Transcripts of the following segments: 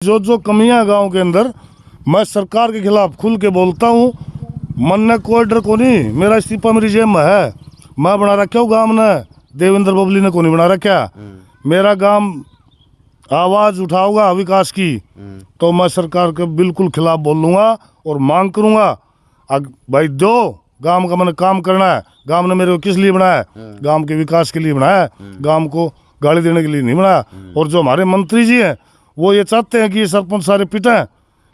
जो जो कमियां गांव के अंदर, मैं सरकार के खिलाफ खुल के बोलता हूँ। मन ने कोई डर को नहीं, मेरा इस्तीफा मेरी जेब में है। मैं बना रखा हूँ गांव ने, देवेंद्र बबली ने को नहीं बना रखा। मेरा गांव आवाज उठाऊंगा विकास की तो मैं सरकार के बिल्कुल खिलाफ बोल लूँगा और मांग करूँगा। भाई दो गांव का मैंने काम करना है। गांव ने मेरे को किस लिए बनाया? गांव के विकास के लिए बनाया है, गांव को गाली देने के लिए नहीं बनाया। और जो हमारे मंत्री जी हैं वो ये चाहते हैं कि ये सरपंच सारे पिटे,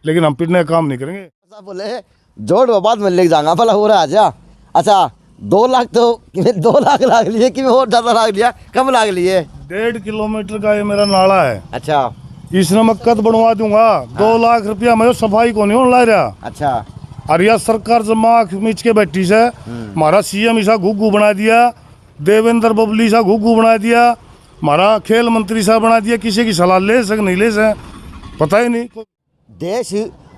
लेकिन हम पिटने का काम नहीं करेंगे। बोले जोड़ बाद में लेके जाऊंगा भला हो रहा है। अच्छा 2 लाख तो 2 लाख लाग लिए कि और ज्यादा लाग लिया? कम लाग लिए? 1.5 किलोमीटर का ये मेरा नाला है। अच्छा इसने मैं कद बनवा दूंगा। 2 लाख रुपया मैं सफाई को नहीं ला रहा। अच्छा और यह सरकार जब आँख मीच के बैठी से हमारा सीएम ऐसा घुग्गू बना दिया, देवेंद्र बबली सा घुग्गू बना दिया, हमारा खेल मंत्री साहब बना दिया। किसी की सलाह ले सक नहीं ले सक पता ही नहीं। देश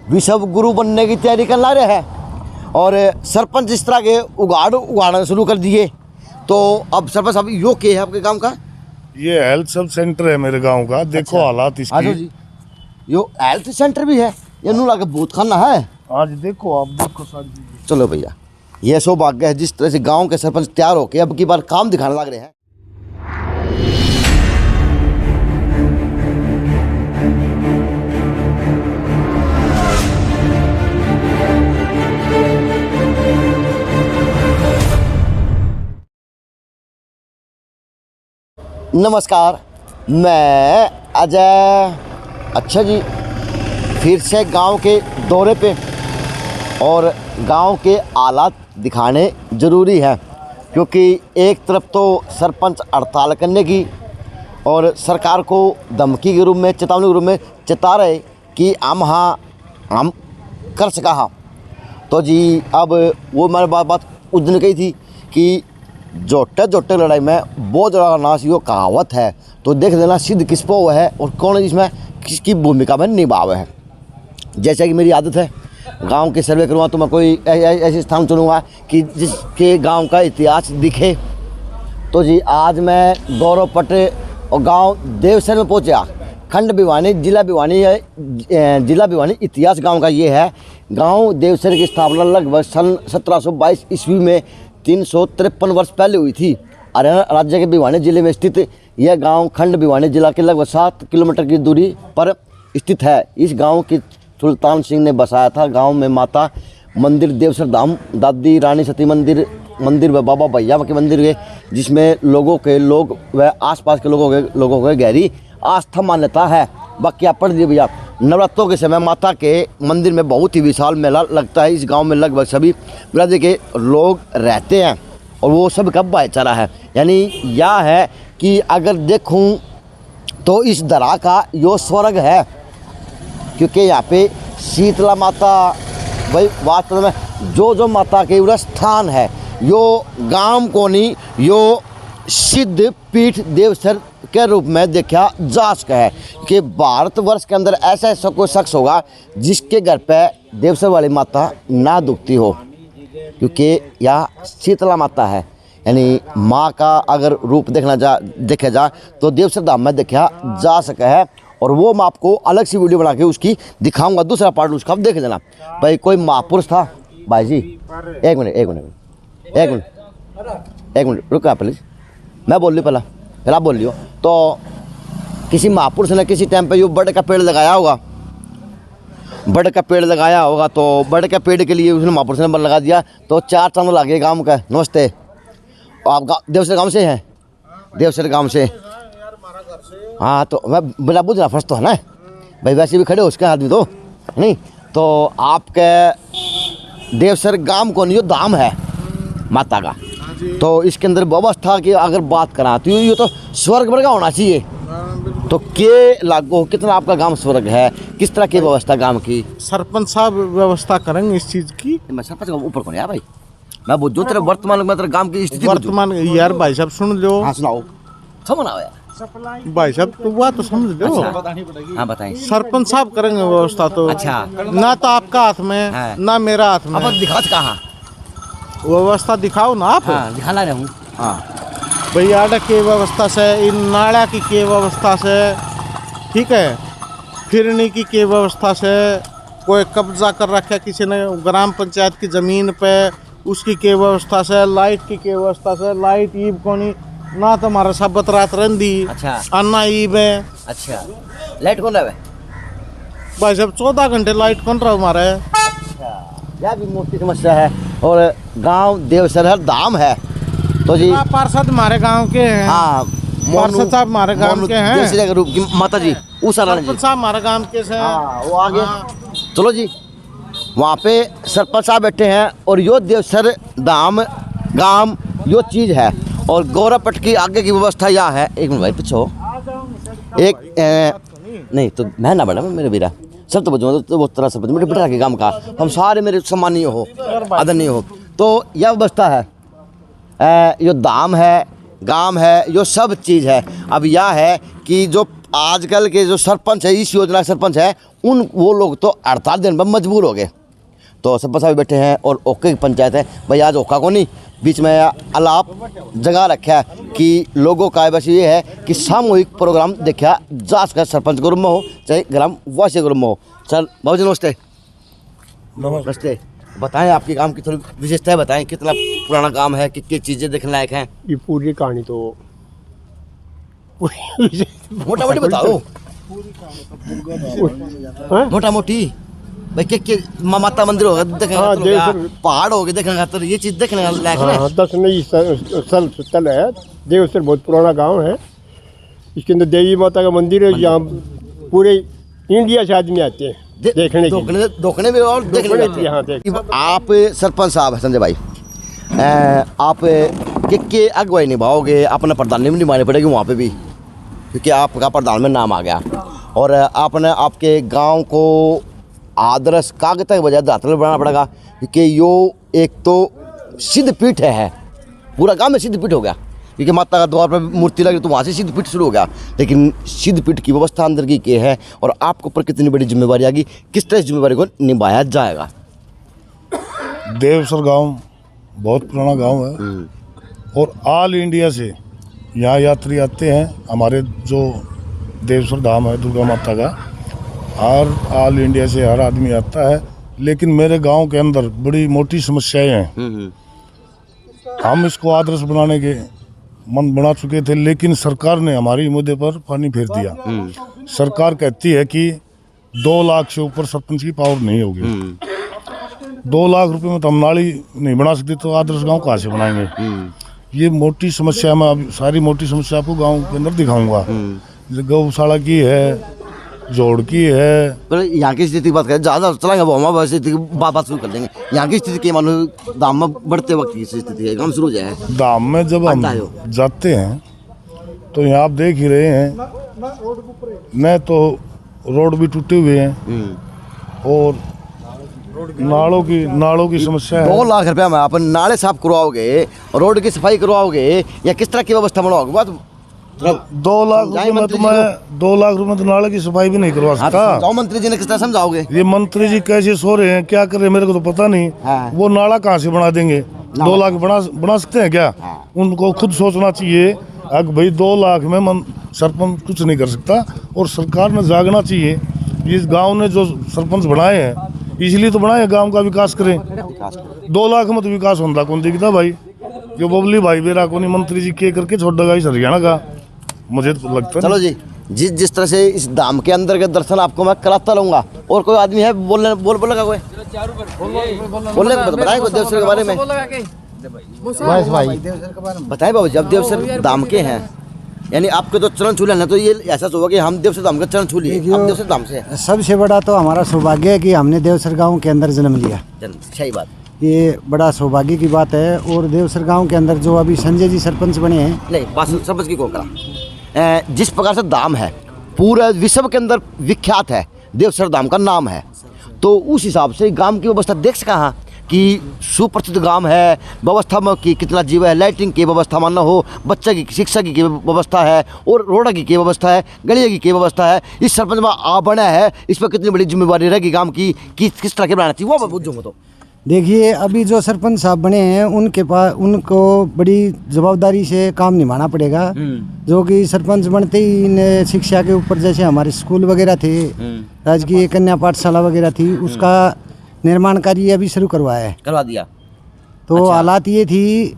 विश्व गुरु बनने की तैयारी कर ला रहे हैं और सरपंच इस तरह के उगाड़ना शुरू कर दिए। तो अब सरपंच साहब यो क्या है आपके गांव का? ये हेल्थ सब सेंटर है मेरे गांव का। देखो हालात इसकी। जी यो हेल्थ सेंटर भी है, ये नू लाके बूथ खाना है। आज देखो आप देखो सारी चीजें। चलो भैया, ये सौभाग्य है जिस तरह से गांव के सरपंच तैयार होके अब की बार काम दिखाने लग रहे हैं। नमस्कार, मैं अजय। अच्छा जी, फिर से गांव के दौरे पे और गांव के हालात दिखाने ज़रूरी है, क्योंकि एक तरफ तो सरपंच हड़ताल करने की और सरकार को धमकी के रूप में, चेतावनी के रूप में चेता रहे कि हम कर सका। तो जी अब वो मैंने बात उस दिन कही थी कि जोटे जोटे लड़ाई में बहुत ज़्यादा नाश, यो कहावत है। तो देख लेना सिद्ध किस पर हुआ है और कौन इसमें किसकी भूमिका में निभाव है। जैसा कि मेरी आदत है, गांव के सर्वे करूँगा तो मैं कोई ऐसे स्थान चुनूँगा कि जिसके गांव का इतिहास दिखे। तो जी आज मैं गौरव पटे और गांव देवसर में पहुँचा। खंड भिवानी, जिला भिवानी इतिहास गांव का ये है। गांव देवसर की स्थापना लगभग सन 1722 ईस्वी में 353 वर्ष पहले हुई थी। हरियाणा राज्य के भिवानी जिले में स्थित यह गांव खंड भिवानी जिला के लगभग 7 किलोमीटर की दूरी पर स्थित है। इस गांव की सुल्तान सिंह ने बसाया था। गांव में माता मंदिर, देवसर धाम, दादी रानी सती मंदिर व बाबा भैया के मंदिर है, जिसमें लोग व आसपास के लोगों के गहरी आस्था मान्यता है। बाकी आप पढ़ लीजिए भैया। नवरात्रों के समय माता के मंदिर में बहुत ही विशाल मेला लगता है। इस गांव में लगभग सभी बिरादरी के लोग रहते हैं और वो सब का भाईचारा है। यानी यह है कि अगर देखूं तो इस दरा का यो स्वर्ग है, क्योंकि यहाँ पे शीतला माता, भाई वास्तव में जो माता के पूरा स्थान है, यो गांव को नहीं, यो सिद्ध पीठ देवसर के रूप में देखा जा सका है कि भारतवर्ष के अंदर ऐसा कोई शख्स होगा जिसके घर पे देवसर वाली माता ना दुखती हो, क्योंकि यह शीतला माता है। यानी माँ का अगर रूप देखा जा तो देवसर धाम में देखा जा सका है। और वो मैं आपको अलग सी वीडियो बना के उसकी दिखाऊंगा, दूसरा पार्ट उसका आप देख लेना। भाई कोई महापुरुष था भाई जी। एक मिनट रुका प्लीज़, मैं बोल ली पहला, फिर आप बोल लियो। तो किसी महापुरुष ने किसी टाइम पे यो बड़ का पेड़ लगाया होगा, तो बड़ का पेड़ के लिए उसने महापुरुष ने लगा दिया। तो 4 चांद लगे गांव का। नमस्ते, आप देवसर गांव से हैं? देवसर गांव से? हाँ, तो मैं बिना बुझना फर्स्ट तो है ना भाई, वैसे भी खड़े हो उसके आदमी तो नहीं। तो आपके देवसर गांव को नहीं, धाम है माता का। तो इसके अंदर व्यवस्था की अगर बात करा तो ये तो स्वर्ग वर्ग होना चाहिए। तो के लागू कितना आपका गांव स्वर्ग है, किस तरह की व्यवस्था गांव की? सरपंच साहब व्यवस्था करेंगे इस चीज़ की। मैं सरपंच का ऊपर कौन है भाई? मैं बुझो तेरे वर्तमान में तेरे गांव की स्थिति वर्तमान यार भाई साहब सुन लो। हाँ सुनाओ, समझ यार भाई साहब तो बात तो समझ लो। हाँ बताएं। सरपंच साहब करेंगे व्यवस्था तो। अच्छा, ना तो आपका हाथ में ना मेरा हाथ में। अब दिखा कहाँ व्यवस्था दिखाओ ना आप। हाँ दिखाना रहा हूँ। हाँ भैया की व्यवस्था से, इन नाला की व्यवस्था से, ठीक है। फिरने की के व्यवस्था से, कोई कब्जा कर रखा किसी ने ग्राम पंचायत की ज़मीन पे, उसकी के व्यवस्था से, लाइट की के व्यवस्था से, लाइट ईब कोनी ना तो हमारा सबत रात रंदी अच्छा। अन्ना ईब है। अच्छा, लाइट कौन रहा है? भाई साहब 14 घंटे लाइट कौन रहा हमारे। यह भी मोटी समस्या है। और गांव देवसरहर धाम है तो जी, पार्षद हमारे गांव के हैं। हाँ, पार्षद साहब हमारे गांव के हैं। देवसरहर के रूप की माता जी उषा रानी जी, सरपंच साहब हमारे गांव के हैं। हाँ, वो आगे। चलो जी, वहाँ पे सरपंच साहब बैठे हैं और यो देवसर धाम गांव यो चीज़ है। और गौरापट की आगे की व्यवस्था यहाँ है। एक मिनट भाई पीछे हो। नहीं तो मैं ना बड़ा मेरे बीरा सब तो बचूंगा तो वो तरह सरपंच मेरे बेटा के काम का, हम सारे मेरे सम्मानीय हो, आदरणीय हो। तो यह व्यवस्था है, यो धाम है, गांव है, यो सब चीज़ है। अब यह है कि जो आजकल के जो सरपंच है, इस योजना के सरपंच है, वो लोग तो 48 दिन पर मजबूर हो गए। तो सरपंच साहब बैठे हैं और ओके की पंचायत है भाई। आज ओका को नहीं, बीच में अलाप जगह रखा है कि लोगों का बस ये है कि सामूहिक प्रोग्राम देखा जा सका, सरपंच ग्रुप में हो चाहे ग्राम वासी ग्रुप में हो। चल बाबू जी नमस्ते। नमस्ते। बताएं आपके काम की थोड़ी विशेषताएं बताएं, कितना पुराना काम है, कितनी चीज़ें देखने लायक हैं? ये पूरी कहानी तो मोटा मोटी बताओ, मोटा मोटी भाई। के माता मंदिर होगा देखने हाँ, खातिर हो गया, पहाड़ हो गए देखने खातिर, ये चीज़ देखने लायक है। हाँ, 10 नहीं स्थल है। देवसर बहुत पुराना गांव है। इसके अंदर देवी माता का मंदिर है, यहाँ पूरे इंडिया से आदमी आते हैं देखने के लिए। दोखने में और देखने में। यहाँ देख। आप सरपंच साहब है संजय भाई, आप के अगुवाई निभाओगे, अपना प्रधान भी निभानी पड़ेगी वहाँ पे भी, क्योंकि आपका प्रधान में नाम आ गया और आपने आपके गांव को आदर्श कागज तक बजाय धरातल बनाना पड़ेगा, क्योंकि यो एक तो सिद्ध पीठ है, पूरा गांव में सिद्ध पीठ हो गया, क्योंकि माता का द्वार पर मूर्ति लगी तो वहाँ से सिद्ध पीठ शुरू हो गया। लेकिन सिद्ध पीठ की व्यवस्था अंदर की क्या है और आपके ऊपर कितनी बड़ी जिम्मेवारी आएगी, किस तरह इस जिम्मेवारी को निभाया जाएगा? देवसर गांव बहुत पुराना गांव है और ऑल इंडिया से यहाँ यात्री आते हैं। हमारे जो देवसर धाम है दुर्गा माता का, हर ऑल इंडिया से हर आदमी आता है। लेकिन मेरे गांव के अंदर बड़ी मोटी समस्याएं हैं। हम इसको आदर्श बनाने के मन बना चुके थे, लेकिन सरकार ने हमारी मुद्दे पर पानी फेर दिया। सरकार कहती है कि 2 लाख से ऊपर सरपंच की पावर नहीं होगी। 2 लाख रुपए में तो हम नाली नहीं बना सकते, तो आदर्श गांव कहाँ से बनाएंगे? ये मोटी समस्या, मैं अभी सारी मोटी समस्या आपको गांव के अंदर दिखाऊंगा। गौशाला की है, जोड़ की है। पर यहाँ की स्थिति की बात करें, ज़्यादा चलाएंगे वो हमारे स्थिति की बात शुरू कर देंगे। यहाँ की स्थिति की मानो दाम में बढ़ते वक्त की स्थिति है, काम शुरू हो जाए दाम में जब हम जाते हैं तो यहाँ आप देख ही रहे हैं, न तो रोड भी टूटे हुए हैं और नालों की समस्या है। 2 लाख रुपया में आप नाले साफ करवाओगे, रोड की सफाई करवाओगे, या किस तरह की व्यवस्था बनाओगे? बात 2 लाख रुपए में तो मैं 2 लाख रुपए में तो नाले की सफाई भी नहीं करवा सकता। मंत्री जी ने किस तरह समझाओगे? ये मंत्री जी कैसे सो रहे हैं, क्या कर रहे हैं, मेरे को तो पता नहीं। वो नाला कहाँ से बना देंगे? 2 लाख बना सकते हैं क्या? उनको खुद सोचना चाहिए। अगर भाई 2 लाख में सरपंच कुछ नहीं कर सकता और सरकार ने जागना चाहिए। इस गांव ने जो सरपंच बनाए हैं इसलिए तो बनाए, गांव का विकास करें। 2 लाख में तो विकास होता कौन दिखता भाई? जो बबली भाई बेरा को नहीं मंत्री जी के करके छोड़ देगा इस हरियाणा का, मुझे तो लगता है। चलो जी, जिस तरह से इस धाम के अंदर के दर्शन आपको मैं कराता रहूँगा। और कोई आदमी है बोलेगा कोई बोलने बताए कोई देवसर के बारे में? बताए बाबू जी, अब देवसर धाम के हैं, यानी आपके तो चरण छू लेना, तो ये ऐसा होगा कि हम देवसर धाम का चरण छू लिए, हम देवसर धाम से। सबसे बड़ा तो हमारा सौभाग्य है कि हमने देवसर गांव के अंदर जन्म लिया। सही बात, ये बड़ा सौभाग्य की बात है। और देवसर गांव के अंदर जो अभी संजय जी सरपंच बने हैं, नहीं बात सरपंच की को करा, जिस प्रकार से धाम है पूरा विश्व के अंदर विख्यात है, देवसर धाम का नाम है, तो उस हिसाब से गांव की व्यवस्था देख सका हाँ कि सुप्रसिद्ध गांव है, व्यवस्था में कि कितना जीव है, लाइटिंग की व्यवस्था मानना हो, बच्चे की शिक्षा की व्यवस्था है, और रोड की व्यवस्था है, गलिया की व्यवस्था है। इस सरपंच में आ बना है, इस पर कितनी बड़ी जिम्मेवारी रहेगी गांव की कि किस तरह के बनाना चाहिए, वो मैं पूछूंगा। तो देखिए अभी जो सरपंच साहब बने हैं उनके पास उनको बड़ी जवाबदारी से काम निभाना पड़ेगा। जो कि सरपंच बनते ही इन शिक्षा के ऊपर जैसे हमारे स्कूल वगैरह थे, राजकीय कन्या पाठशाला वगैरह थी, उसका निर्माण कार्य अभी शुरू करवा दिया। तो हालात ये थी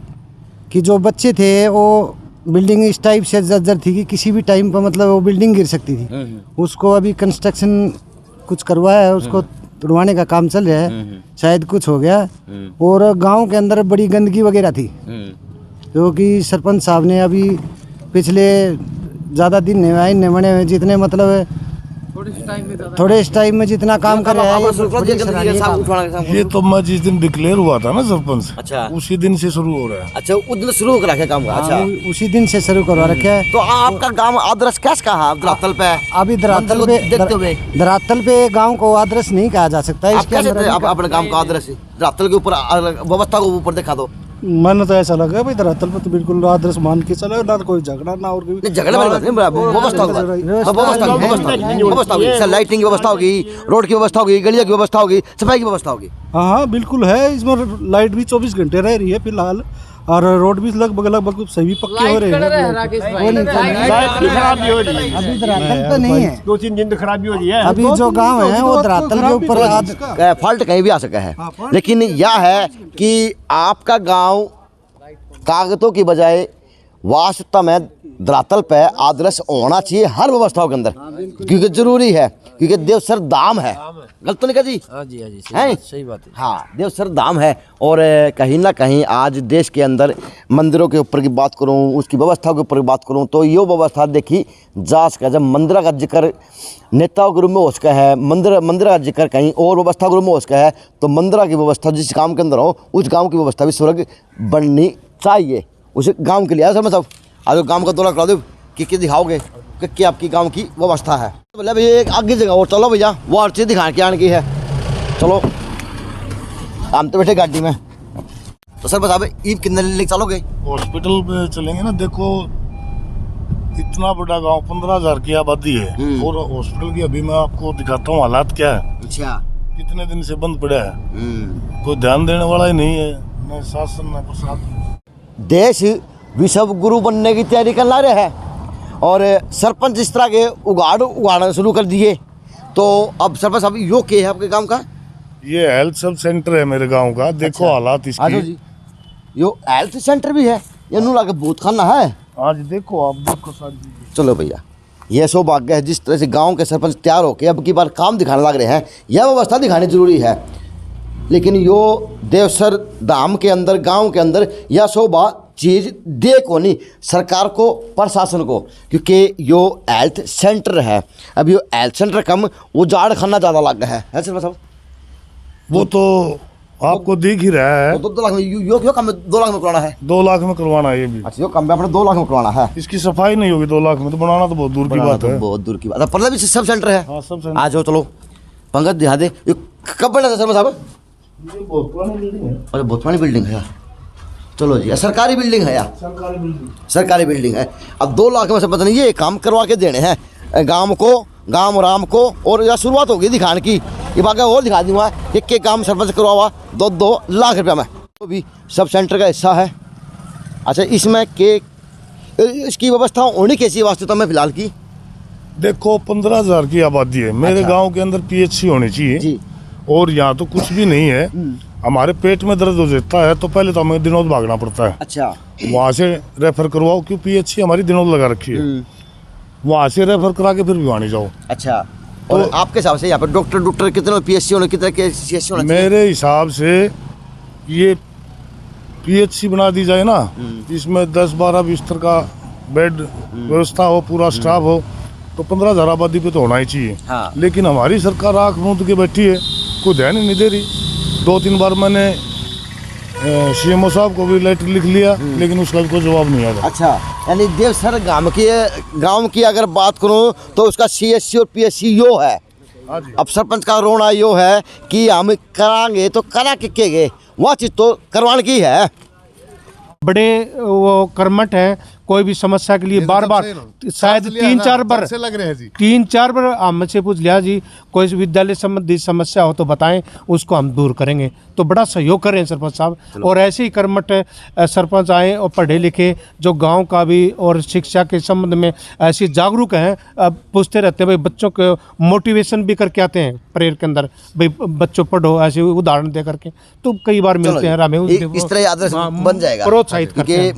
कि जो बच्चे थे वो बिल्डिंग इस टाइप से जर्जर थी कि किसी भी टाइम पर मतलब वो बिल्डिंग गिर सकती थी। उसको अभी कंस्ट्रक्शन कुछ करवाया है, उसको तुड़वाने का काम चल रहा है, शायद कुछ हो गया। और गांव के अंदर बड़ी गंदगी वगैरह थी, जो कि सरपंच साहब ने अभी पिछले ज़्यादा दिन नहीं आए नहीं बने, जितने मतलब थोड़े टाइम में जितना काम कर रहा है। ये तो मैं जिस दिन डिक्लेयर हुआ था ना सरपंच, अच्छा, उसी दिन से शुरू हो रहा है। अच्छा, उस दिन शुरू करा के काम हुआ। अच्छा, उसी दिन से शुरू करवा रखा है। तो आपका गांव आदर्श कैसे कहा धरातल पे? अभी धरातल पे गांव को आदर्श नहीं कहा जा सकता। आप कैसे आप अपने गांव का आदर्श धरातल के ऊपर व्यवस्था को ऊपर दिखा दो। मन तो ऐसा लगा भाई धरातल पर तो बिल्कुल आदर्श मान के चला, ना कोई झगड़ा ना और कोई झगड़ा वाली बात नहीं, व्यवस्था होगी, लाइटिंग की व्यवस्था होगी, रोड की व्यवस्था होगी, गलियों की व्यवस्था होगी, सफाई की व्यवस्था होगी। हाँ बिल्कुल है। इसमें लाइट भी 24 घंटे रह रही है फिलहाल, और रोड भी लगभग सभी पक्के हो रहे हैं। अभी धरातल पे नहीं है, 2-3 दिन तो खराबी हो रही है। अभी जो गांव है वो धरातल के ऊपर फॉल्ट कहीं भी आ सका है, लेकिन यह है कि आपका गांव कागजों की बजाय वास्तव में धरातल पे आदर्श होना चाहिए हर व्यवस्थाओं के अंदर, क्योंकि जरूरी है, क्योंकि देवसर धाम है। गलत तो नहीं कहा जी? हाँ जी, सही बात है। हाँ, देवसर धाम है। और कहीं ना कहीं आज देश के अंदर मंदिरों के ऊपर की बात करूँ, उसकी व्यवस्था के ऊपर की बात करूँ, तो ये व्यवस्था देखी जा सका। जब मंदिर का जिक्र नेताओं के रूप में हो सका है, मंदिर का जिक्र कहीं और व्यवस्था के रूप में हो सका है, तो मंदिर की व्यवस्था जिस गाँव के अंदर हो उस गाँव की व्यवस्था भी स्वर्ग बननी चाहिए उस गाँव के लिए। सर, आज गांव का दौरा करा दो कि दिखाओगे कि क्या आपकी गांव की व्यवस्था है। बोले भैया एक आगे जगह और चलो भैया, वो हर चीज़ दिखा के आने की है। चलो, हम तो बैठे गाड़ी में। तो सर बताओ ईद कितने लेके चलोगे? हॉस्पिटल पे चलेंगे ना। देखो इतना बड़ा गांव, 15,000 की आबादी है, और हॉस्पिटल की अभी मैं आपको दिखाता हूँ हालात क्या है। अच्छा, कितने दिन से बंद पड़ा है, कोई ध्यान देने वाला ही नहीं है, न शासन न प्रशासन। देश विश्व गुरु बनने की तैयारी कर ला रहे हैं, और सरपंच इस तरह के उगाड़ना शुरू कर दिए। तो अब सरपंच साहब यो क्या है आपके गांव का? ये हेल्थ सब सेंटर है मेरे गांव का। देखो अच्छा, हालात इसकी। जी, यो हेल्थ सेंटर भी है, ये नू लाके बूथ खाना है। आज देखो, आप देखो सारी। चलो भैया, यह सौभाग्य है जिस तरह से गांव के सरपंच तैयार होकर अब की बार काम दिखाने लग रहे हैं। यह व्यवस्था दिखानी जरूरी है, लेकिन यो देवसर धाम के अंदर, गांव के अंदर यह शोभा चीज़ दे को नहीं सरकार को, प्रशासन को, क्योंकि यो हेल्थ सेंटर है। अब यो हेल्थ सेंटर कम उजाड़ खाना ज़्यादा लग गया है सर साहब। वो तो आपको दिख ही रहा है। तो 2 लाख में यो क्यों कम 2 लाख में करवाना है? 2 लाख में करवाना है ये भी। अच्छा, यो कम अपने 2 लाख में करवाना है। इसकी सफाई नहीं होगी 2 लाख में, तो बनाना तो बहुत दूर की बात है। बहुत दूर की बात है। पर भी सब सेंटर है। हाँ, सब सेंटर। आ जाओ, चलो पंकज दिखा दे। ये कब बना था सर साहब? ये बहुत पुरानी बिल्डिंग है। अरे बहुत पुरानी बिल्डिंग है। चलो जी, सरकारी बिल्डिंग है यार, सरकारी बिल्डिंग है। अब 2 लाख में से पता नहीं ये काम करवा के देने हैं गांव को, गांव राम को। और यह शुरुआत होगी दिखाने की, ये बाकी और दिखा दूंगा कि काम सरपंच करवा 2 लाख रुपया में। तो भी सब सेंटर का हिस्सा है। अच्छा, इसमें के इसकी व्यवस्था होनी कैसी वास्तविकता में फिलहाल की? देखो 15,000 की आबादी है मेरे अच्छा। गांव के अंदर, PHC होनी चाहिए जी। और यहाँ तो कुछ भी नहीं है। हमारे पेट में दर्द हो जाता है तो पहले तो हमें दिनों भागना पड़ता है। अच्छा, वहाँ से रेफर करवाओ, क्यों PHC हमारी दिनों लगा रखी है। वहाँ से रेफर करा के फिर भिवानी जाओ। अच्छा, और आपके हिसाब से यहाँ पर डॉक्टर कितने PSC होने, कितने के CSC होने? मेरे हिसाब से ये PHC बना दी जाए ना, इसमें 10-12 बिस्तर का बेड व्यवस्था हो, पूरा स्टाफ हो, तो 15,000 आबादी पे तो होना ही चाहिए। हाँ। लेकिन हमारी सरकार आँख मूंद के बैठी है, कोई ध्यान ही नहीं दे रही। 2-3 बार मैंने CMO साहब को भी लेटर लिख लिया, लेकिन उसका कोई जवाब नहीं आया। अच्छा, यानी देवसर गांव की अगर बात करूं तो उसका CSC और PSC यो है। अब सरपंच का रोना यो है कि हम करांगे तो करा के गए, वह चीज़ तो करवाने की है। बड़े वो कर्मठ है, कोई भी समस्या के लिए बार बार शायद 3-4 बार लग रहे हैं जी 3-4 बार हमसे पूछ लिया जी, कोई विद्यालय संबंधी समस्या हो तो बताएं, उसको हम दूर करेंगे। तो बड़ा सहयोग करें सरपंच साहब, और ऐसे ही कर्मठ सरपंच आए और पढ़े लिखे जो गांव का भी और शिक्षा के संबंध में ऐसे जागरूक हैं, पूछते रहते हैं भाई, बच्चों को मोटिवेशन भी करके आते हैं प्रेयर के अंदर, भाई बच्चों पढ़ो, ऐसे उदाहरण दे करके, तो कई बार मिलते हैं हमें इस तरह आदर्श बन जाएगा, प्रोत्साहित करते हैं।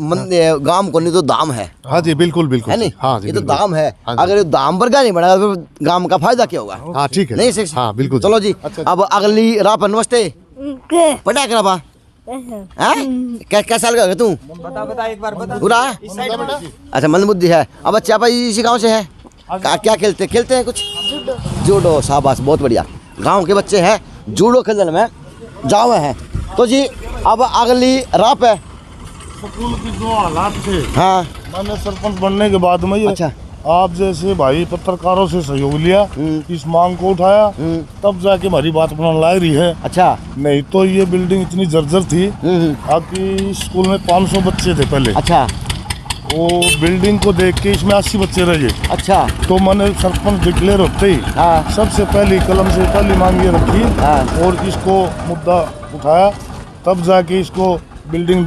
गांव को नहीं तो दाम है। हाँ जी बिल्कुल बिल्कुल है नहीं, हाँ जी ये तो बिल्कुल। दाम है। हाँ जी। अगर ये दाम पर का नहीं बढ़ा तो गांव का फायदा क्या होगा? हाँ ठीक है नहीं शिक्षक, हाँ बिल्कुल चलो जी। अब अगली राह पर नमस्ते पढ़ा कर बा क्या साल का हो तू? बता एक बार बता पूरा। अच्छा मन बुद्धि है। अब अच्छा भाई इसी गांव से है, क्या खेलते हैं कुछ? जूडो। शाबाश, बहुत बढ़िया। गांव के बच्चे हैं जूडो खेलने में जाओ हैं। तो जी अब अगली राह पे स्कूल की जो हालात थे, हाँ मैंने सरपंच बनने के बाद में ये अच्छा आप जैसे भाई पत्रकारों से सहयोग लिया, इस मांग को उठाया, तब जाके हमारी बात बनाने लग रही है। अच्छा। नहीं तो ये बिल्डिंग इतनी जर्जर थी। आपकी स्कूल में 500 बच्चे थे पहले। अच्छा। वो बिल्डिंग को देख के इसमें 80 बच्चे रह गए। अच्छा। तो मैंने सरपंच डिक्लेयर होते ही हाँ। सबसे पहली कलम से पहली मांग ये रखी हाँ। और इसको मुद्दा उठाया, तब जाके इसको बिल्डिंग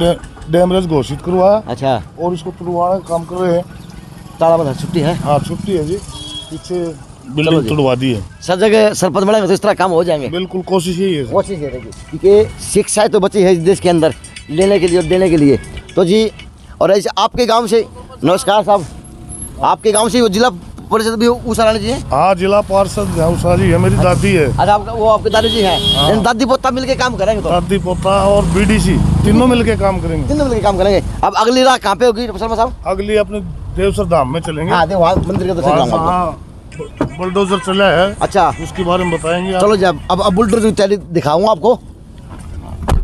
डैमेज घोषित करवाया। अच्छा। और इसको तुड़वाने का काम कर रहे हैं। ताला बंद छुट्टी है? हाँ छुट्टी है जी, पीछे बिल्डिंग तुड़वा दी है। सब जगह सरपंच बनेंगे तो इस तरह काम हो जाएंगे। बिल्कुल कोशिश यही है। कोशिश ये रहेगी क्योंकि शिक्षा तो बची है इस देश के अंदर लेने के लिए और देने के लिए। तो जी और ऐसे आपके गांव से, नमस्कार साहब, आपके गांव से वो जिला परिषद भी उषा रानी जी हैं? हाँ जिला पार्षद उषा जी है, मेरी दादी है। अच्छा वो आपके दादी जी हैं। दादी पोता मिलके काम करेंगे तो? दादी पोता और बीडीसी तीनों मिलके काम करेंगे। तीनों मिलके काम करेंगे। अब अगली राह कहाँ पे होगी शर्मा साहब? अगली अपने देवसर धाम में चलेंगे। हाँ वहाँ मंदिर के दर्शन जाऊंगा। हाँ बुलडोजर चला है। अच्छा उसके बारे में बताएंगे। चलो जी अब बुलडोजर की तैयारी दिखाऊंगा आपको।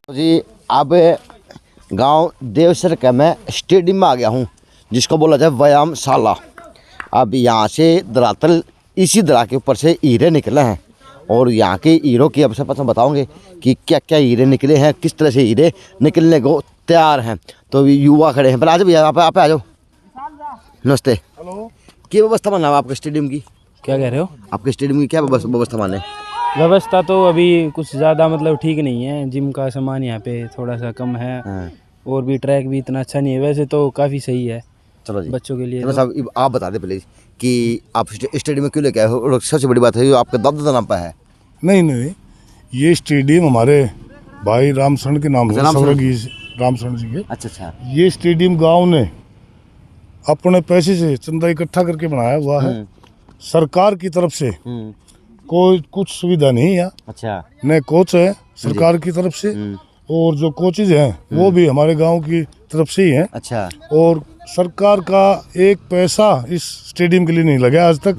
तो जी अब गांव देवसर का मैं स्टेडियम में आ गया हूँ जिसको बोला जाए व्यायामशाला। अब यहाँ से धरातल इसी दरा के ऊपर से हीरे निकले हैं और यहाँ के हीरों की अब सब बताओगे कि क्या क्या हीरे निकले हैं, किस तरह से हीरे निकलने को तैयार हैं। तो युवा खड़े हैं, पर आ जाओ भैया, आप आ जाओ। नमस्ते। हेलो। क्या व्यवस्था माना आपके स्टेडियम की? क्या कह रहे हो? आपके स्टेडियम की क्या व्यवस्था माने? व्यवस्था तो अभी कुछ ज़्यादा मतलब ठीक नहीं है। जिम का सामान यहाँ पे थोड़ा सा कम है। हाँ। और भी ट्रैक भी इतना अच्छा नहीं है। वैसे तो काफ़ी सही है। चलो जी बच्चों के लिए तो साहब आप बता दें प्लीज कि आप स्टेडियम में क्यों लेके आए हो और सबसे बड़ी बात है जो आपका दादा नाम पे है। नहीं ये स्टेडियम हमारे भाई रामशरण के नाम से, रामशरण जी के। अच्छा। ये स्टेडियम गांव ने अपने पैसे से चंदा इकट्ठा करके बनाया हुआ है। सरकार की तरफ से कोई कुछ सुविधा नहीं है। अच्छा। न कोच है सरकार की तरफ से, और जो कोचेज हैं वो भी हमारे गांव की तरफ से ही हैं। अच्छा। और सरकार का एक पैसा इस स्टेडियम के लिए नहीं लगा आज तक।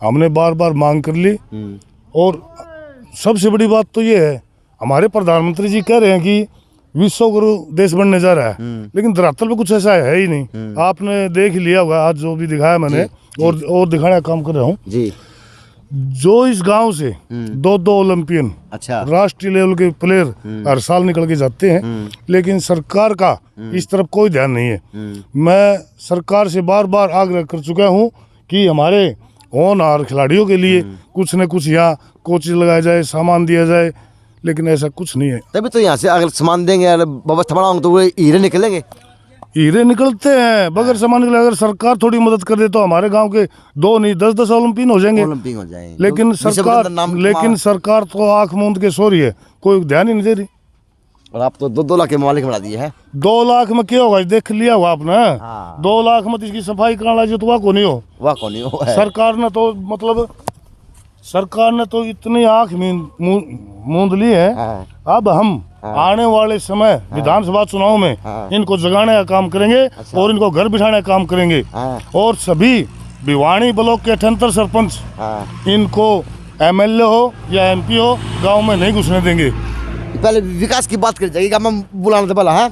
हमने बार बार मांग कर ली। और सबसे बड़ी बात तो ये है, हमारे प्रधानमंत्री जी कह रहे हैं कि विश्व गुरु देश बनने जा रहा है, लेकिन धरातल पे कुछ ऐसा है ही नहीं। आपने देख लिया होगा आज जो भी दिखाया मैंने, और दिखाने का काम कर रहा हूँ जी। जो इस गांव से 2 ओलंपियन, अच्छा, राष्ट्रीय लेवल के प्लेयर हर साल निकल के जाते हैं, लेकिन सरकार का इस तरफ कोई ध्यान नहीं है। मैं सरकार से बार बार आग्रह कर चुका हूं कि हमारे होनहार खिलाड़ियों के लिए कुछ न कुछ यहाँ कोचेज लगाया जाए, सामान दिया जाए, लेकिन ऐसा कुछ नहीं है। तभी तो यहाँ से अगर सामान देंगे, व्यवस्था बनाओगे तो वो हीरे निकलेंगे। हीरे निकलते हैं बगैर सामान निकले। अगर सरकार थोड़ी मदद कर दे तो हमारे गांव के 2 नहीं 10 ओलंपियन हो जाएंगे। लेकिन सरकार तो आंख मूंद के सो रही है, कोई ध्यान ही नहीं दे रही। और आप तो 2 लाख के मालिक बना दिए हैं। 2 लाख में क्या होगा, देख लिया हुआ आपने। 2 लाख में इसकी सफाई कराना चाहिए तो वह को नहीं हो। सरकार ने तो इतनी आंख मूंद ली है। अब हम आने वाले समय विधानसभा चुनाव में इनको जगाने का काम करेंगे और इनको घर बिठाने का काम करेंगे। और सभी भिवानी ब्लॉक के 78 सरपंच इनको एमएलए हो या एमपी हो गांव में नहीं घुसने देंगे। पहले विकास की बात कर जाएगी, गाँव में बुलाने से पहले। हाँ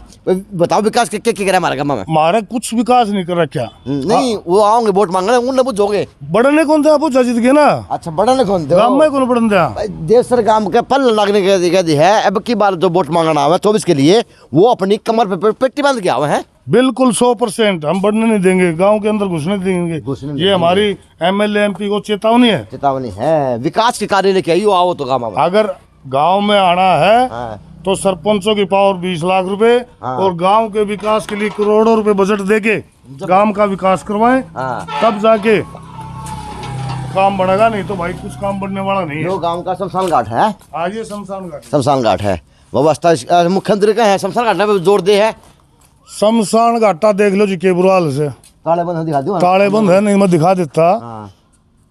बताओ विकास क्या क्या करा हमारे गाँव में? हमारा कुछ विकास नहीं कर रखा। नहीं वो आओगे वोट मांगने, उनने पूछोगे बढ़ने कौन थे, पूछा जीत गए ना। अच्छा बढ़ने कौन थे? गाँव में कौन बढ़न दिया? देवसर गाँव के पल लगने के है। अब की बार जो वोट मांगना है 24 के लिए, वो अपनी कमर पे पेटी बांध के आवे हैं। बिल्कुल 100% हम बढ़ने नहीं देंगे, गांव के अंदर घुसने घुसने देंगे। नहीं ये हमारी एमएलए एमपी को चेतावनी है। चेतावनी है, विकास के कार्य लेके आइयो, आओ तो गाँव में। अगर गांव में आना है हाँ। तो सरपंचों की पावर 20 लाख रुपए हाँ। और गांव के विकास के लिए करोड़ों रुपए बजट देके गांव का विकास करवाएं, हाँ। तब जाके काम बढ़ेगा, नहीं तो भाई कुछ काम बढ़ने वाला नहीं है। जो गांव का शमशान घाट है, आज ये शमशान घाट, शमशान घाट है, व्यवस्था मुख्यमंत्री का है, शमशान घाट पे जोर दे है। शमशान घाटा देख लो जी के बुरा हाल से, ताले बंद दिखा दो। ताले बंद है, नहीं मैं दिखा देता। हाँ।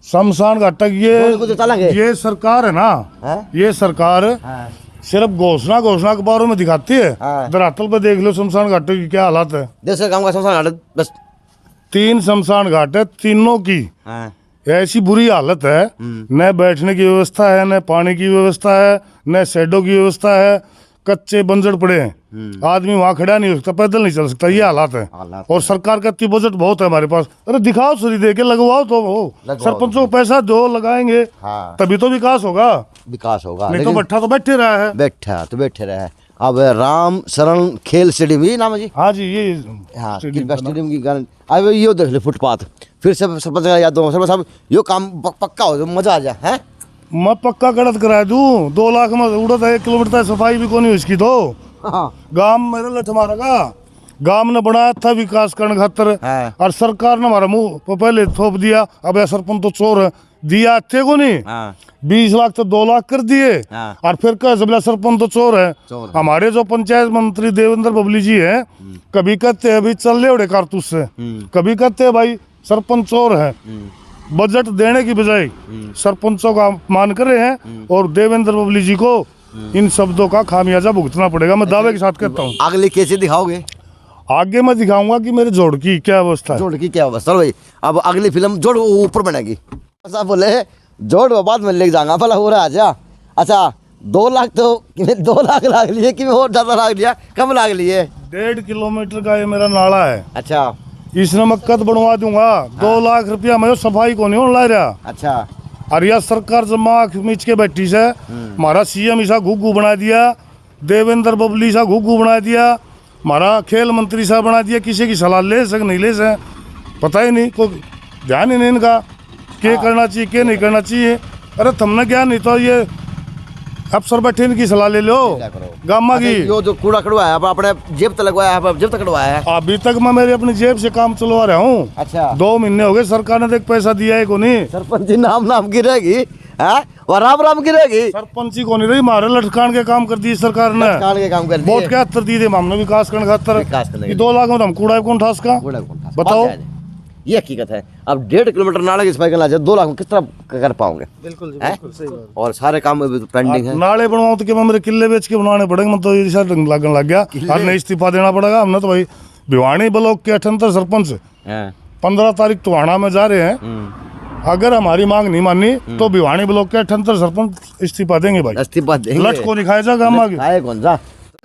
शमशान घाटा ये सरकार है ना, हैं? ये सरकार हाँ। सिर्फ घोषणा अखबारों में दिखाती है। हाँ। धरातल पे देख लो शमशान घाटों की क्या हालत है। देश का गांव का शमशान घाट है, बस। 3 शमशान घाट है, तीनों की हाँ। ऐसी बुरी हालत है, न बैठने की व्यवस्था है, न पानी की व्यवस्था है, न शेडों की व्यवस्था है, कच्चे बंजर पड़े हैं, आदमी वहाँ खड़ा नहीं हो सकता, पैदल नहीं चल सकता, ये हालात है। और सरकार का इतनी बजट बहुत है हमारे पास, अरे दिखाओ सही दे के लगवाओ तो वो सरपंचों को पैसा दो, लगाएंगे हाँ। तभी तो विकास होगा, विकास होगा। नहीं तो बैठा तो बैठे रहा है। बैठे रहे। अब राम शरण खेल स्टेडियम, ये नाम है जी। हाँ जी, ये हाँ, स्टेडियम की गारंटी। अब ये देख ले फुटपाथ, फिर से सरपंच याद दो, सरपंच साहब यो काम पक्का हो, मजा आ जाए है। मैं पक्का कड़त करा दूं, 2 लाख में उड़त है, 1 किलोमीटर तक सफाई भी कोनी इसकी तो। हाँ। गांव मेरे लठ मारेगा, गांव ने बनाया था विकास करने खातर, हाँ। और सरकार ने हमारा मुंह पर पहले थोप दिया, अब यह सरपंच तो चोर है, दिया थे को नहीं। हाँ। 20 लाख तो 2 लाख कर दिए। हाँ। और फिर कह सबला सरपंच तो चोर है। हमारे जो पंचायत मंत्री देवेंद्र बबली जी हैं, कभी कहते हैं अभी चल रहे उड़े कारतूस से, कभी कहते हैं भाई सरपंच चोर है। बजट देने की बजाय सरपंचों का अपमान कर रहे हैं, और देवेंद्र बबली जी को इन शब्दों का खामियाजा भुगतना पड़ेगा, मैं दावे के साथ कहता हूँ। अगले कैसे दिखाओगे? आगे मैं दिखाऊंगा कि मेरे जोड़ की क्या अवस्था है। जोड़ की क्या अवस्था भाई? अब अगली फिल्म जोड़ ऊपर बनेगी। साहब बोले जोड़ बाद में लेके जाऊंगा, भला हो रहा है। अच्छा 2 लाख तो 2 लाख लाग लिए कि और ज्यादा लाग लिया, कम लाग लिए? 1.5 किलोमीटर का ये मेरा नाला है। अच्छा, इसने मैं कद बनवा दूंगा। 2 लाख रुपया मैं सफाई को नहीं ला रहा। अच्छा। और यह सरकार जब आँख मीच के बैठी से, हमारा सीएम ऐसा घुग्गू बना दिया, देवेंद्र बबली सा घुग्गू बना दिया, हमारा खेल मंत्री साहब बना दिया, किसी की सलाह ले सक नहीं ले सक, पता ही नहीं, कोई ध्यान ही नहीं इनका क्या करना चाहिए क्या नहीं करना चाहिए। अरे तुमने क्या, नहीं तो ये अफसर बैठे इनकी सलाह ले लो गामा की। यो जो कूड़ा कड़वाया है अपने जेब तक लगवाया है, जेब तक कटवाया है? अभी तक मैं मेरी अपनी जेब से काम चलवा रहा हूँ। अच्छा। 2 महीने हो गए, सरकार ने देख पैसा दिया है को नहीं। सरपंच नाम गिरेगी है और राम गिरेगी। सरपंची को नहीं रही, मारे लटकान के काम कर दिए सरकार ने, लटकान के काम कर दिए। वोट के हत्तर दिए हमने विकास करने खातर। 2 लाख में हम कूड़ा कौन ठास का बताओ? ये हकीकत है। अब 1.5 किलोमीटर नाले की सफाई करना चाहिए, 2 लाख में किस तरह कर पाओगे? बिल्कुल सही बात। और सारे काम पेंडिंग है। नाले बनवाओ तो क्या मेरे किले बेच के बनाने पड़ेंगे, मैं तो ये ढंग लगने लग गया। हमने इस्तीफा देना पड़ेगा। हमने तो भाई भिवानी ब्लॉक के 78 सरपंच 15 तारीख टोहाना में जा रहे हैं। अगर हमारी मांग नहीं मानी तो भिवानी ब्लॉक के 78 सरपंच इस्तीफा देंगे भाई। इस्तीफा देंगे। लट को दिखाया जा गामा की। खाए कौन सा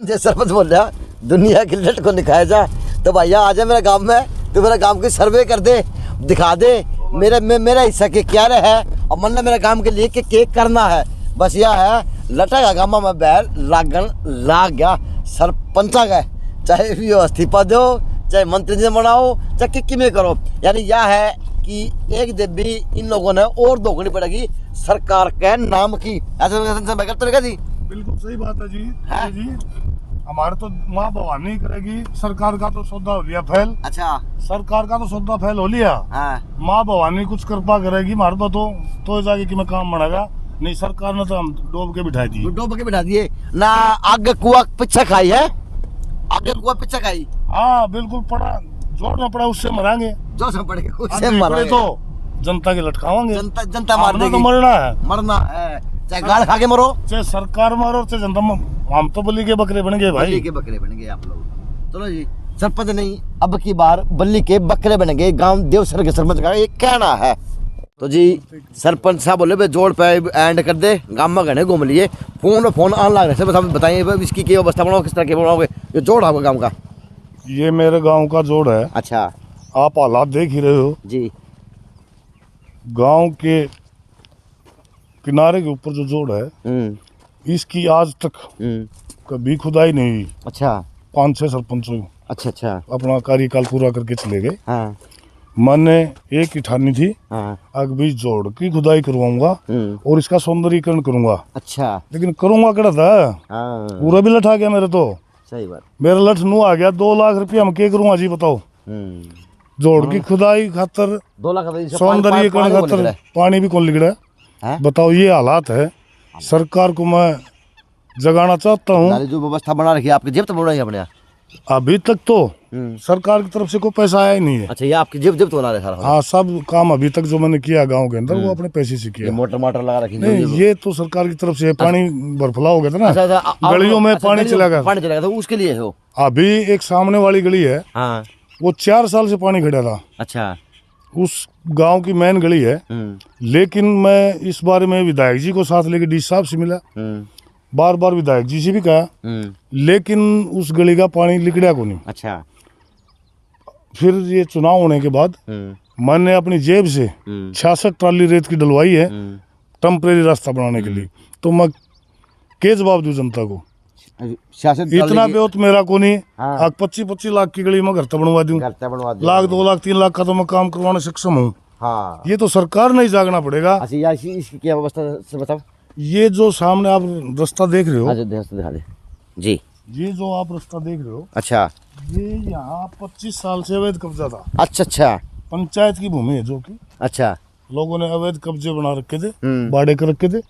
सरपंच बोल रहा दुनिया की लट को दिखाया जा, तो भैया आ जा मेरे गाँव में, तो मेरा गाँव की सर्वे कर दे, दिखा दे मेरा हिस्सा के क्या रहा है, और मन ने मेरे काम के लिए के करना है। बस यह है लटा का गामा में बैल लागन लाग गया सरपंचा का, चाहे भी इस्तीफा दो, चाहे मंत्री जी बनाओ, चाहे कि में करो। यानी यह है कि एक देवी इन लोगों ने और दोगुनी पड़ेगी सरकार के नाम की। ऐसा करते जी? बिल्कुल सही बात है जी। हमारे तो माँ भवानी करेगी, सरकार का तो सौदा हो लिया फैल। अच्छा। सरकार का तो सौदा फैल हो लिया। हाँ। माँ भवानी कुछ कृपा करेगी हमारे पर तो जाके कि मैं काम बढ़ेगा, नहीं सरकार ने तो हम डूब के बिठा दिए। डूब के बिठा दिए ना, आगे कुआ पीछे खाई है, आगे कुआ पीछे खाई। हाँ बिल्कुल, पड़ा जोड़ना पड़ा, उससे मरांगे, जो सब पड़ेगा उससे मरांगे। तो जनता के लटकावांगे, जनता मार देगी। तो मरना है, मरना है, चाहे गाल खा के मरो, चाहे सरकार मारो, चाहे जनता। हम तो बलि के बकरे बन गए भाई, बलि के बकरे बन गए आप लोग। चलो जी, सरपंच नहीं अब की बार बल्ली के बकरे बन गए गांव देवसर के सरपंच का ये कहना है। तो जी सरपंच साहब बोले भाई जोड़ पे एंड कर दे, गांव में घने घूम लिए, फोन आन लग रहे सब बताइए इसकी क्या अवस्था बनाओ, किस तरह के बनाओगे ये जोड़ आपका गाँव का? ये मेरे गाँव का जोड़ है। अच्छा। आप हालात देख ही रहे हो जी। गाँव के किनारे के ऊपर जो जोड़ है, इसकी आज तक कभी खुदाई नहीं हुई। अच्छा। 5-6 सरपंचों अच्छा अच्छा। अपना कार्यकाल पूरा करके चले गए। हाँ मैंने एक ही ठानी थी, हाँ। आग बीज जोड़ की खुदाई करवाऊंगा और इसका सौंदर्यीकरण करूंगा, अच्छा। लेकिन करूंगा कड़ा था, हाँ पूरा भी लठ आ गया मेरे तो। सही बात। मेरा लठ नू आ गया 2 लाख रुपया, हम क्या करूँगा जी बताओ। जोड़ की खुदाई खातर 2 लाख का सौंदर्यीकरण खातर पानी भी कौन लिगड़ा है, बताओ। ये हालात है। सरकार को मैं जगाना चाहता हूँ। जो व्यवस्था बना रखी है आपकी जेब तो बना रही है अपने यहाँ? अभी तक तो सरकार की तरफ से कोई पैसा आया ही नहीं है। अच्छा, ये आपकी जेब तो बना रखा है? हाँ, सब काम अभी तक जो मैंने किया गांव के अंदर वो अपने पैसे से किया। मोटर लगा रखी? नहीं, ये तो सरकार की तरफ से पानी बरफला हो गया था ना, गलियों में पानी चला गया था, उसके लिए हो। अभी एक सामने वाली गली है, वो 4 साल से पानी खड़ा था। अच्छा। उस गांव की मेन गली है, लेकिन मैं इस बारे में विधायक जी को साथ लेके डी साहब से मिला, बार बार विधायक जी से भी कहा, लेकिन उस गली का पानी लिकड़ा को नहीं। अच्छा। फिर ये चुनाव होने के बाद मैंने अपनी जेब से 66 ट्राली रेत की डलवाई है टेम्परेरी रास्ता बनाने के लिए। तो मैं के जवाब दूं जनता को? इतना बेहत मेरा को नहीं। हाँ। 25-25 लाख की गली में घर तक बनवा दूं, लाख 2 लाख 3 लाख का तो मैं काम करवाने सक्षम हूँ। हाँ। ये तो सरकार नहीं जागना पड़ेगा। अच्छा, इसकी क्या व्यवस्था से बताओ। ये जो सामने आप रास्ता देख रहे हो, दिखा दे जी, ये जो आप रास्ता देख रहे हो, अच्छा, ये यहाँ 25 साल से अवैध कब्जा था। अच्छा अच्छा। पंचायत की भूमि है जो कि, अच्छा, लोगों ने अवैध कब्जे बना रखे थे, बाड़े कर रखे थे।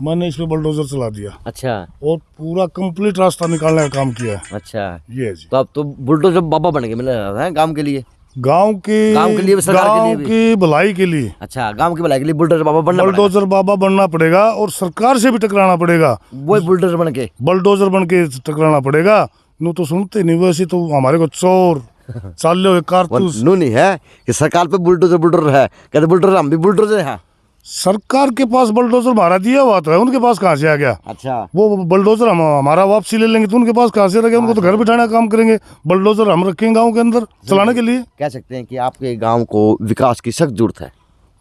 मैंने इस पे बुलडोजर चला दिया। अच्छा। और पूरा कंप्लीट रास्ता निकालने का काम किया है। अच्छा, ये जी। तो अब तो बुलडोजर बाबा बन के मिले हैं गांव के लिए, गांव के लिए, गांव की भलाई के लिए। अच्छा, गांव की भलाई के लिए बुलडोजर बाबा बनना पड़ेगा और सरकार से भी टकराना पड़ेगा। वो बुलडोजर बन के टकराना पड़ेगा। नू तो सुनते नहीं, वैसे तो हमारे को चोर चाले हुए कारतूस नू नहीं है कि सरकार पे बुलडोजर है, कहते बुलडोजर हम भी बुलडोजर हैं। सरकार के पास बुलडोजर हमारा दिया हुआ तो है, उनके पास कहाँ से आ गया? अच्छा। वो बुलडोजर हमारा वापसी ले लेंगे तो उनके पास कहाँ से रह गया? उनको तो घर बिठाने का काम करेंगे, बुलडोजर हम रखेंगे गांव के अंदर चलाने के लिए। कह सकते हैं कि आपके गांव को विकास की सख्त जरूरत है।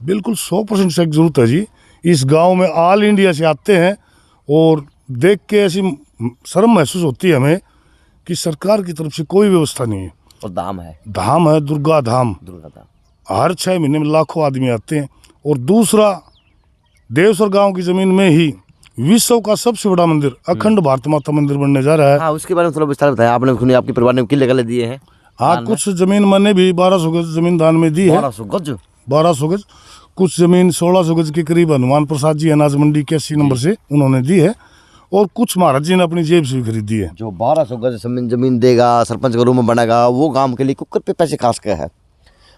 बिल्कुल 100% सख्त जरूरत है जी। इस गांव में ऑल इंडिया से आते हैं और देख के ऐसी शर्म महसूस होती है हमें कि सरकार की तरफ से कोई व्यवस्था नहीं है। और धाम है दुर्गा धाम। हर 6 महीने में लाखों आदमी आते हैं। और दूसरा, देवसर गांव की जमीन में ही विश्व का सबसे बड़ा मंदिर अखंड भारत माता मंदिर बनने जा रहा है। हाँ, उसके बारे में थोड़ा विस्तार बताया आपने। आपके परिवार ने किले दिए हैं? हाँ, कुछ जमीन मैंने भी 1200 गज जमीन दान में दी है। 1200 गज। कुछ जमीन 1600 गज के करीब हनुमान प्रसाद जी अनाज मंडी 81 नंबर से उन्होंने दी है, और कुछ महाराज जी ने अपनी जेब से भी खरीदी है। जो 1200 गज जमीन देगा, सरपंच का रूम बनेगा, वो गांव के लिए कुकर पे पैसे खा सकता है।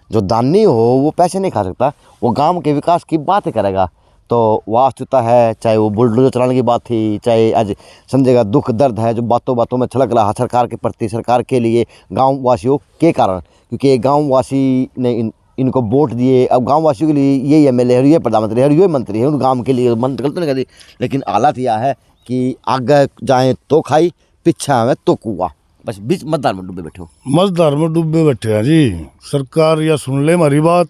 जो दानी हो वो पैसे नहीं खा सकता, वो गांव के विकास की बात करेगा। तो वास्तुता है, चाहे वो बुलडोजर चलाने की बात थी, चाहे आज संजय का दुख दर्द है जो बातों बातों में छलक रहा सरकार के प्रति, सरकार के लिए, गाँव वासियों के कारण, क्योंकि गाँव वासी ने इनको वोट दिए। अब गाँव वासियों के लिए यही MLA है, ये प्रधानमंत्री है, ये मंत्री है, उन गाँव के लिए मंत्री गलत नहीं कर दी। लेकिन हालात यह है कि आगे जाएँ तो खाई, पीछे आवे तो कुआ, बस बीच मतदार में डूबे बैठे हो। मतदार में डूबे बैठे हैं जी। सरकार या सुन ले हमारी बात,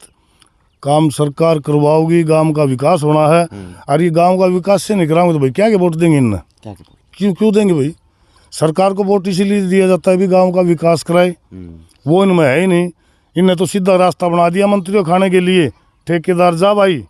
काम सरकार करवाओगी, गांव का विकास होना है। और ये गांव का विकास से नहीं कराओगे तो भाई क्या के वोट देंगे इन्हें? क्यों देंगे भाई? सरकार को वोट इसीलिए दिया जाता है भी गांव का विकास कराए, वो इनमें है ही नहीं। इनने तो सीधा रास्ता बना दिया मंत्रियों खाने के लिए। ठेकेदार जा भाई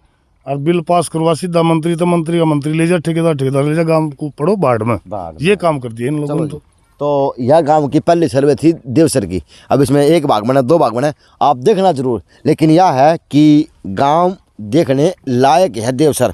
और बिल पास करवा, सीधा मंत्री तो मंत्री का मंत्री ले जा, ठेकेदार ले जा, गांव को पड़ो बाढ़ में। ये काम कर दिया इन लोगों ने। तो यह गांव की पहली सर्वे थी देवसर की। अब इसमें 1 भाग बना, 2 भाग बना, आप देखना जरूर। लेकिन यह है कि गांव देखने लायक है देवसर।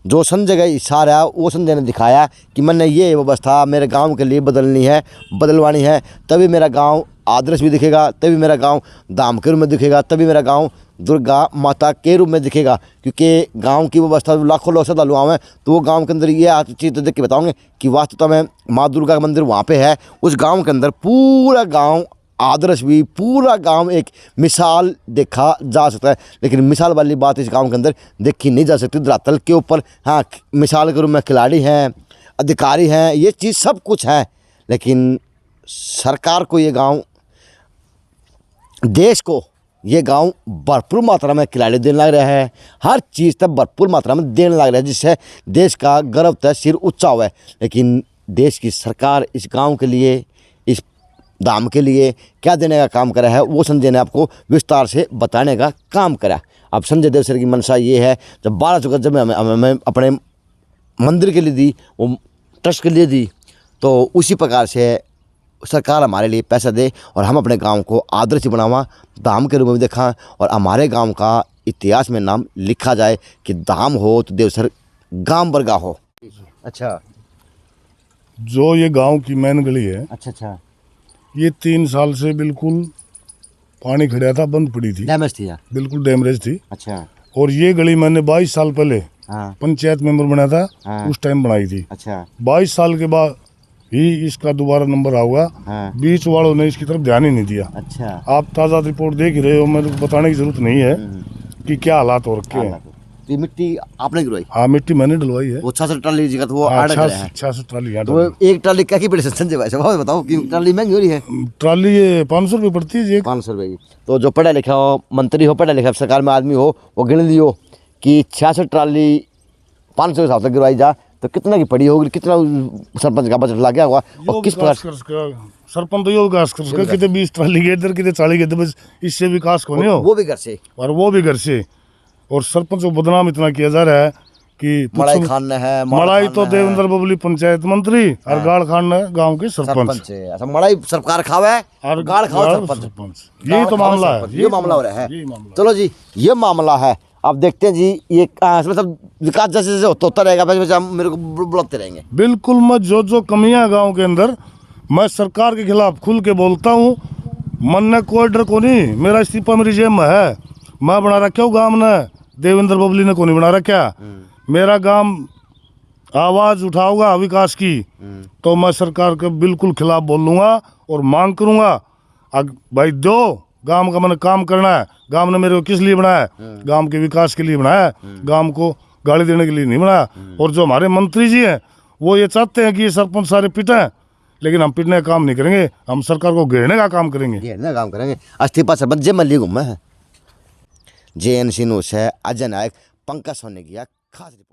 जो संजय का इशारा वो संजय ने दिखाया कि मैंने ये व्यवस्था मेरे गांव के लिए बदलनी है, बदलवानी है, तभी मेरा गांव आदर्श भी दिखेगा, तभी मेरा गांव धाम के रूप में दिखेगा, तभी मेरा गांव दुर्गा माता के रूप में दिखेगा। क्योंकि गांव की व्यवस्था लाखों लोग श्रद्धालु आए हैं, तो वो गांव के अंदर ये चीज़ तो देख के बताओगे कि वास्तवता में माँ दुर्गा का मंदिर वहाँ पे है। उस गांव के अंदर पूरा गांव आदर्श भी, पूरा गांव एक मिसाल देखा जा सकता है। लेकिन मिसाल वाली बात इस गांव के अंदर देखी नहीं जा सकती धरातल के ऊपर। हाँ, मिसाल के रूप में खिलाड़ी हैं, अधिकारी हैं, ये चीज़ सब कुछ है। लेकिन सरकार को ये गाँव, देश को ये गांव भरपूर मात्रा में खिलाड़ी देने लग रहा है, हर चीज़ तक भरपूर मात्रा में देने लग रहा है, जिससे देश का गर्व तक सिर ऊंचा हुआ है। लेकिन देश की सरकार इस गांव के लिए, इस धाम के लिए क्या देने का काम करा है, वो संजय ने आपको विस्तार से बताने का काम करा। अब संजय देवसर की मंशा ये है, जब 12 चौकस जब हमें अपने मंदिर के लिए दी, वो ट्रस्ट के लिए दी, तो उसी प्रकार से सरकार हमारे लिए पैसा दे और हम अपने गांव को आदर्श बनावा, धाम के रूप में देखा और हमारे गांव का इतिहास में नाम लिखा जाए कि धाम हो तो देवसर गांव बरगा हो। अच्छा जो ये गांव की मेन गली है, अच्छा, ये 3 साल से बिल्कुल पानी खड़ा था, बंद पड़ी थी, डैमेज थी यार, बिल्कुल डैमेज थी। अच्छा और ये गली मैंने 22 साल पहले हाँ पंचायत मेंबर बनाया था, हाँ। उस टाइम बनाई थी। अच्छा 22 साल के बाद ही इसका दोबारा नंबर आऊगा। हाँ बीच वालों ने इसकी तरफ ध्यान ही नहीं दिया। अच्छा आप ताज़ा रिपोर्ट देख ही रहे हो, मेरे को बताने की जरूरत नहीं है कि क्या हालात हो रखे हैं। तो ये मिट्टी आपने गिरवाई? हाँ, मिट्टी मैंने डलवाई है। वो 66 ट्राली जगह तो वो हाँ, आड़ गया है। 66 ट्राली यहाँ तो डाली। एक ट्राली क्या की पड़ी संजय भाई साहब बताओ कि ट्राली महंगी हो रही है? ट्राली ये 500 रुपये पड़ती है जी। 500 रुपये की। तो जो पढ़ा लिखा हो, मंत्री हो, पढ़ा लिखा सरकार में आदमी हो, वो गिन लियो कि 66 ट्राली 500 के हिसाब से गिरवाई जा तो कितना की पड़ी होगी, कितना सरपंच का बजट लग गया होगा और किस प्रकार सरपंच तो यो विकास कर सके, कितने 20 ट्राली के इधर, कितने 40 के इधर, बस इससे विकास को नहीं हो। वो भी घर से और वो भी घर से। और सरपंच को बदनाम इतना किया जा रहा है कि मलाई खान है, मलाई तो देवेंद्र बबली पंचायत मंत्री और गाड़ खान है गांव के सरपंच। अच्छा, मलाई सरकार खावे और गाड़ खाओ सरपंच। यही तो मामला है, ये मामला हो रहा है। यही मामला। चलो जी, ये मामला है। अब देखते हैं जी, ये मतलब विकास जैसे जैसे होता रहेगा, वैसे हम मेरे को बुलाते रहेंगे। बिल्कुल, मैं जो कमियां गांव के अंदर, मैं सरकार के खिलाफ खुल के बोलता हूँ। मन ने कोई डर को नहीं, मेरा इस्तीफा मेरी जेब में है। मैं बना रखा हूँ गांव ने, देवेंद्र बबली ने को नहीं बना रखा। मेरा गांव आवाज़ उठाऊंगा विकास की तो मैं सरकार के बिल्कुल खिलाफ बोलूँगा और मांग करूँगा। भाई दो, गांव का मैंने काम करना है। गांव ने मेरे को किस लिए बनाया है? गांव के विकास के लिए बनाया है, गांव को गाली देने के लिए नहीं बनाया। और जो हमारे मंत्री जी हैं वो ये चाहते हैं कि ये सरपंच सारे पिटें, लेकिन हम पिटने का काम नहीं करेंगे, हम सरकार को घेरने का काम करेंगे। घेरने का काम करेंगे। इस्तीफा सरपंच जे मल्ली घूमे है। JNC न्यूज़ है, अजय नायक, पंकज सोनी की खास रिपोर्ट।